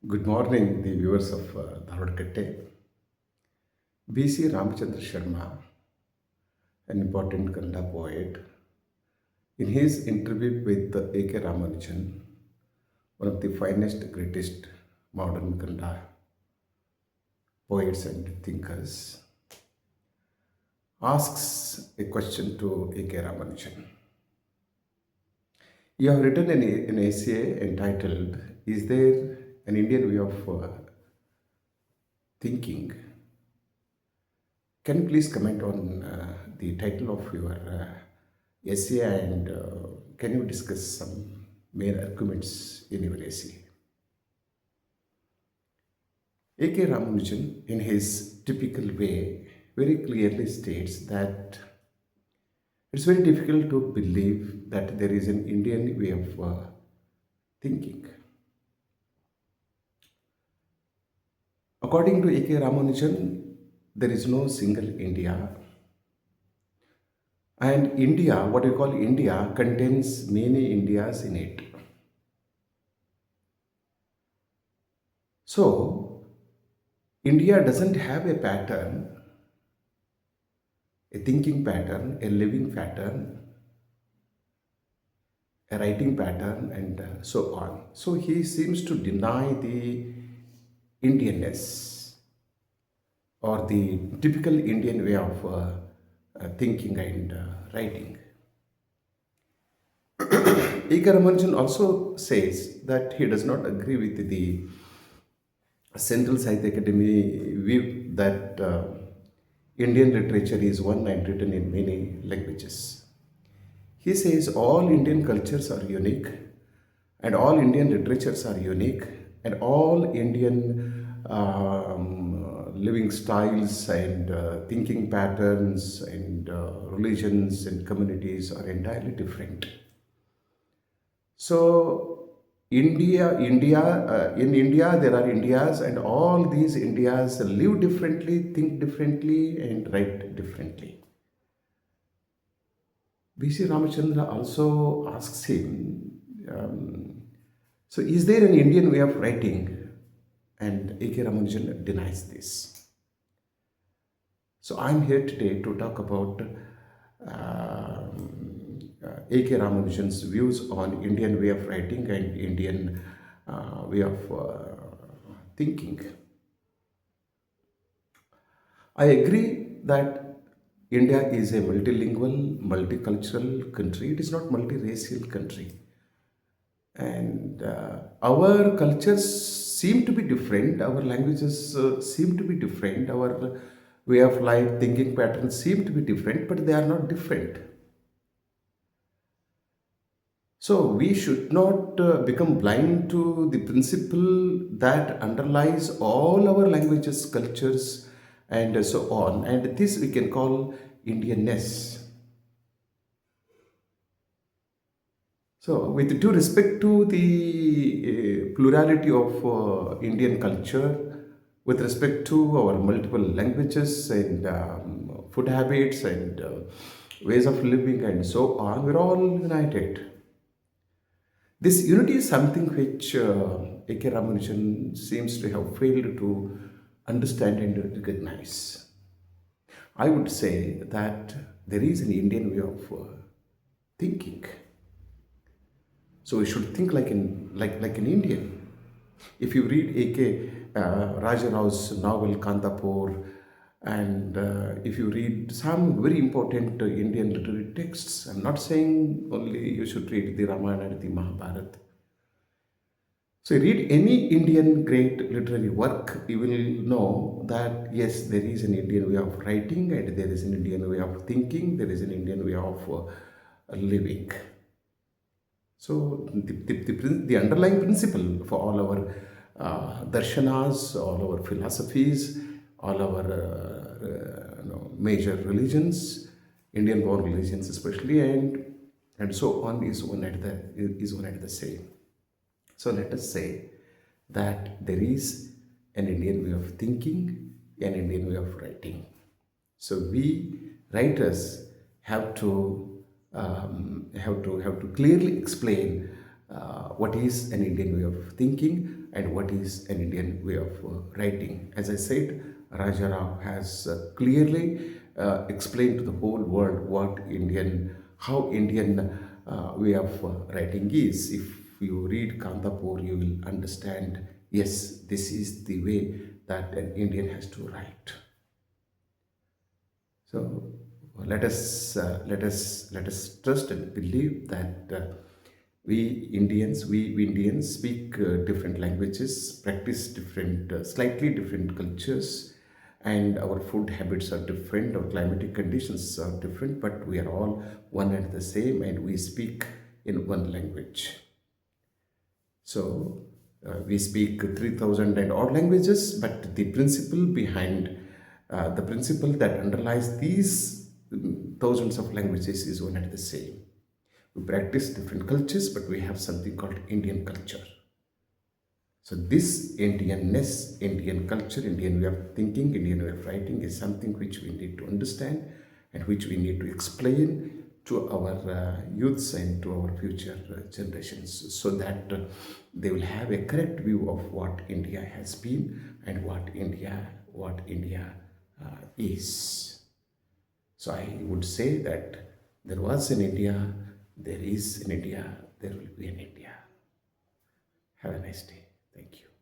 Good morning, the viewers of Dharwad. B.C. Ramchandra Sharma, an important Kannada poet, in his interview with A.K. Ramanujan, one of the finest, greatest modern Kannada poets and thinkers, asks a question to A.K. Ramanujan. You have written an essay entitled, Is There an Indian Way of Thinking? Can you please comment on the title of your essay and can you discuss some main arguments in your essay? A.K. Ramanujan, in his typical way, very clearly states that it's very difficult to believe that there is an Indian way of thinking. According to A.K. Ramanujan, there is no single India. And India, what we call India, contains many Indias in it. So, India doesn't have a pattern, a thinking pattern, a living pattern, a writing pattern, and so on. So, he seems to deny the Indianness or the typical Indian way of thinking and writing. A.K. Ramanujan also says that he does not agree with the Central Sahitya Academy view that Indian literature is one and written in many languages. He says all Indian cultures are unique, and all Indian literatures are unique, and all Indian living styles and thinking patterns and religions and communities are entirely different. So, in India, there are Indias, and all these Indias live differently, think differently, and write differently. B.C. Ramachandra also asks him, so is there an Indian way of writing? And A.K. Ramanujan denies this. So I'm here today to talk about A.K. Ramanujan's views on Indian way of writing and Indian way of thinking. I agree that India is a multilingual, multicultural country. It is not multiracial country, and our cultures seem to be different. Our languages seem to be different. Our way of life, thinking patterns seem to be different, but they are not different. So we should not become blind to the principle that underlies all our languages, cultures, and so on. And this we can call Indianness. So, with due respect to the plurality of Indian culture, with respect to our multiple languages and food habits and ways of living and so on, we're all united. This unity is something which A.K. Ramanujan seems to have failed to understand and recognize. I would say that there is an Indian way of thinking. So we should think like an Indian. If you read A.K. Rajarau's novel Kantapur, and if you read some very important Indian literary texts, I'm not saying only you should read the Ramayana and the Mahabharata. So, you read any Indian great literary work, you will know that yes, there is an Indian way of writing, and there is an Indian way of thinking, there is an Indian way of living. So, the underlying principle for all our darshanas, all our philosophies, all our major religions, Indian born religions especially, and so on is one and the same. So let us say that there is an Indian way of thinking, an Indian way of writing. So we writers have to clearly explain what is an Indian way of thinking and what is an Indian way of writing. As I said, Raja Rao has clearly explained to the whole world how Indian way of writing is. If you read Kantapur, you will understand, yes, this is the way that an Indian has to write. So let us trust and believe that we Indians speak different languages, practice different, slightly different cultures, and our food habits are different, our climatic conditions are different, but we are all one and the same, and we speak in one language. So we speak 3,000 and odd languages, but the principle that underlies these thousands of languages is one and the same. We practice different cultures, but we have something called Indian culture. So this Indianness, Indian culture, Indian way of thinking, Indian way of writing is something which we need to understand and which we need to explain to our youths and to our future generations, so that they will have a correct view of what India has been and what India is. So I would say that there was an India, there is an India, there will be an India. Have a nice day. Thank you.